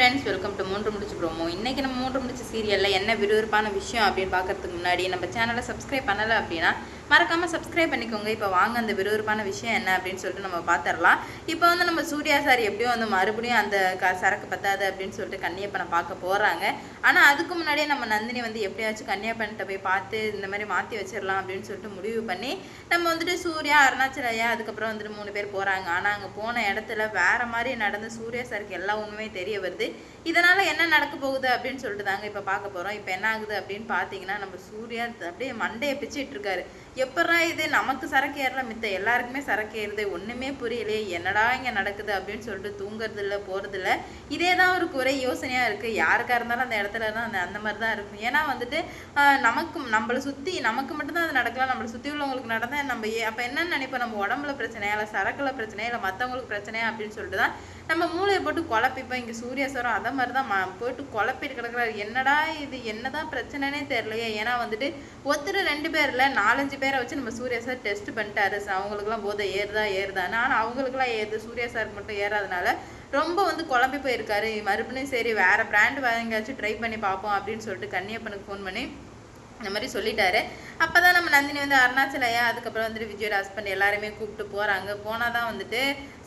Friends, welcome to மூன்று முடிச்சு promo. இன்றைக்கி நம்ம மூன்று முடிச்சு சீரியலில் என்ன விறுவிறுப்பான விஷயம் அப்படின்னு பார்க்கறதுக்கு முன்னாடி நம்ம சேனலை சப்ஸ்கிரைப் பண்ணலை அப்படின்னா மறக்காமல் சப்ஸ்கிரைப் பண்ணிக்கோங்க. இப்போ வாங்க அந்த விறுவிறுப்பான விஷயம் என்ன அப்படின்னு சொல்லிட்டு நம்ம பார்த்துடலாம். இப்போ வந்து நம்ம சூர்யா சார் எப்படியோ வந்து மறுபடியும் அந்த சரக்கு பத்தாது அப்படின்னு சொல்லிட்டு கன்னியப்பனை பார்க்க போகிறாங்க. ஆனால் அதுக்கு முன்னாடியே நம்ம நந்தினி வந்து எப்படியாச்சும் கன்னியப்பன்கிட்ட போய் பார்த்து இந்த மாதிரி மாற்றி வச்சிடலாம் அப்படின்னு சொல்லிட்டு முடிவு பண்ணி நம்ம வந்துட்டு சூர்யா, அருணாச்சலையா, அதுக்கப்புறம் வந்துட்டு 3 பேர் போகிறாங்க. ஆனால் அங்கே போன இடத்துல வேறு மாதிரி நடந்து சூர்யா சாருக்கு எல்லா உண்மையுமே தெரிய வருது. இதனால் என்ன நடக்க போகுது அப்படின்னு சொல்லிட்டு தாங்க இப்போ பார்க்க போகிறோம். இப்போ என்ன ஆகுது அப்படின்னு பார்த்தீங்கன்னா, நம்ம சூர்யா அப்படியே மண்டையை பிச்சுட்டு இருக்காரு. எப்படா இது நமக்கு சரக்கு ஏறல, மித்த எல்லாருக்குமே சரக்கு ஏறுது, ஒன்றுமே புரியலையே, என்னடா இங்கே நடக்குது அப்படின்னு சொல்லிட்டு தூங்குறது இல்லை, போகிறது இல்லை. இதே தான் ஒரு குறை யோசனையாக இருக்குது. யாருக்காக இருந்தாலும் அந்த இடத்துல தான் அந்த மாதிரி தான் இருக்கும். ஏன்னா வந்துட்டு நம்மளை சுற்றி நமக்கு மட்டும்தான் அது நடக்கலாம், நம்மளை சுற்றி உள்ளவங்களுக்கு நடந்தால் நம்ம அப்போ என்னன்னு நினைப்போம், நம்ம உடம்புல பிரச்சனையா இல்லை சரக்குல பிரச்சனையா இல்லை மற்றவங்களுக்கு பிரச்சனையா அப்படின்னு சொல்லிட்டு தான் நம்ம மூளையை போட்டு குழப்பிப்போம். இங்கே சூர்யா சாரம் அதை மாதிரி தான் போட்டு குழப்பிட்டு கிடக்குறாரு. என்னடா இது, என்னதான் பிரச்சனைனே தெரியலையே. ஏன்னா வந்துட்டு ஒருத்தர் 2 பேர் இல்லை 4-5 பேரை வச்சு நம்ம சூர்யா சார் டெஸ்ட் பண்ணிட்டாரு. அவங்களுக்குலாம் போதை ஏறுதான்னு. ஆனால் அவங்களுக்குலாம் ஏறுது, சூர்யா சாருக்கு மட்டும் ஏறாதனால ரொம்ப வந்து குழம்பி போயிருக்காரு. மறுபடியும் சரி வேறு பிராண்ட் வாங்கியாச்சும் ட்ரை பண்ணி பார்ப்போம் அப்படின்னு சொல்லிட்டு கன்னியப்பனுக்கு ஃபோன் பண்ணி இந்த மாதிரி சொல்லிட்டாரு. அப்போ தான் நம்ம நந்தினி வந்து அருணாச்சலையா, அதுக்கப்புறம் வந்துட்டு விஜயோட ஹஸ்பண்ட் எல்லாருமே கூப்பிட்டு போகிறாங்க. போனால் தான் வந்துட்டு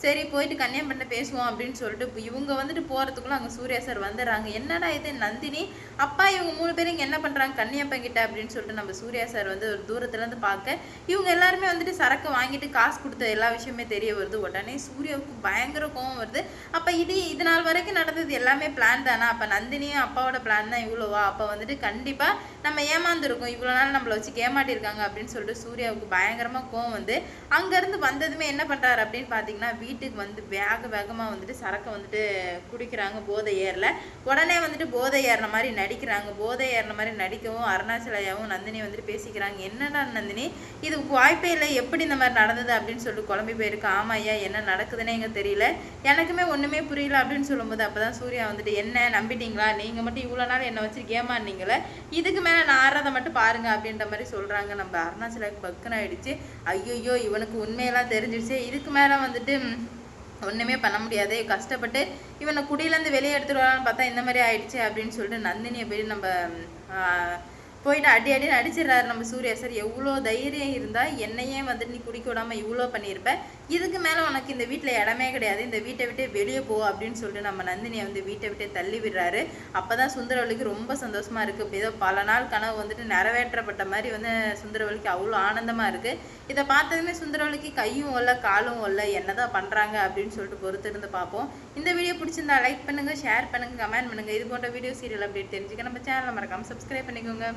சரி போயிட்டு கன்னியப்பன்ட்ட பேசுவோம் அப்படின்னு சொல்லிட்டு இவங்க வந்துட்டு போகிறதுக்குள்ள அங்கே சூர்யா சார் வந்துடுறாங்க. என்னடா இது நந்தினி அப்பா இவங்க 3 பேரும் இங்கே என்ன பண்ணுறாங்க கன்னியப்பன் கிட்ட அப்படின்னு சொல்லிட்டு நம்ம சூர்யா சார் வந்து ஒரு தூரத்துலேருந்து பார்க்க இவங்க எல்லாருமே வந்துட்டு சரக்கு வாங்கிட்டு காசு கொடுத்த எல்லா விஷயமே தெரிய வருது. உடனே சூர்யாவுக்கு பயங்கர கோவம் வருது. அப்போ இது நாள் வரைக்கும் நடந்தது எல்லாமே பிளான் தானே, அப்போ நந்தினியும் அப்பாவோட பிளான் தான் இவ்வளோவா, அப்போ வந்துட்டு கண்டிப்பாக நம்ம ஏமாந்துருக்கோம், இவ்வளோ நாள் நம்மளை வச்சு ஏமாட்டிருக்காங்க அப்படின்னு சொல்லிட்டு சூர்யாவுக்கு பயங்கரமாக கோவம் வந்து அங்கேருந்து வந்ததுமே என்ன பண்ணுறாரு அப்படின்னு பார்த்தீங்கன்னா, வீட்டுக்கு வந்து வேகமாக வந்துட்டு சரக்கை வந்துட்டு குடிக்கிறாங்க. போதை ஏறல. உடனே வந்துட்டு போதை ஏறின மாதிரி நடிக்கிறாங்க. போதை ஏறின மாதிரி நடிக்கவும் அருணாச்சலையாவும் நந்தினி வந்துட்டு பேசிக்கிறாங்க. என்னடா நந்தினி இதுக்கு வாய்ப்பே இல்லை, எப்படி இந்த மாதிரி நடந்தது அப்படின்னு சொல்லிட்டு குழம்பி போயிருக்கு. ஆமா ஐயா, என்ன நடக்குதுன்னே எங்க தெரியல, எனக்குமே ஒன்றுமே புரியல அப்படின்னு சொல்லும்போது அப்போ தான் சூர்யா வந்துட்டு என்ன நம்பிட்டீங்களா, நீங்கள் மட்டும் இவ்வளோ நாள் என்னை வச்சு ஏமாந்தீங்களே, இதுக்கு மேலே நான் ஆடுறதை மட்டும் பாருங்க அப்படின்ற மாதிரி சொல்கிறாங்க. நம்ம அருணாச்சலாவுக்கு பக்குன்னு ஆயிடுச்சு. ஐயோ இவனுக்கு உண்மையெல்லாம் தெரிஞ்சிடுச்சு, இதுக்கு மேலே வந்துட்டு ஒன்றுமே பண்ண முடியாது, கஷ்டப்பட்டு இவனை குடியிலேருந்து வெளியே எடுத்துட்டு வரான்னு பார்த்தா இந்த மாதிரி ஆயிடுச்சு அப்படின்னு சொல்லிட்டு நந்தினியை போய் நம்ம போயிட்டு அடின்னு அடிச்சிடறாரு நம்ம சூர்யா சார். எவ்வளோ தைரியம் இருந்தால் என்னையே வந்துட்டு நீ குடிக்க விடாமல் இவ்வளோ பண்ணியிருப்ப, இதுக்கு மேலே உனக்கு இந்த வீட்டில் இடமே கிடையாது, இந்த வீட்டை விட்டு வெளியே போ அப்படின்னு சொல்லிட்டு நம்ம நந்தினியை வந்து வீட்டை விட்டு தள்ளி விடுறாரு. அப்போ தான் சுந்தரவல்லிக்கு ரொம்ப சந்தோஷமாக இருக்குது. ஏதோ பல நாள் கனவு வந்துட்டு நிறைவேற்றப்பட்ட மாதிரி வந்து சுந்தரவல்லிக்கு அவ்வளோ ஆனந்தமாக இருக்குது. இதை பார்த்ததுமே சுந்தரவல்லிக்கு கையும் ஒல்ல காலும் ஒல்ல, என்னதான் பண்ணுறாங்க அப்படின்னு சொல்லிட்டு பொறுத்து இருந்து பார்ப்போம். இந்த வீடியோ பிடிச்சிருந்தா லைக் பண்ணுங்கள், ஷேர் பண்ணுங்கள், கமெண்ட் பண்ணுங்கள். இது போன்ற வீடியோ சீரியல் அப்டேட் தெரிஞ்சுக்க நம்ம சேனலை மறக்காமல் சப்ஸ்கிரைப் பண்ணிக்கோங்க.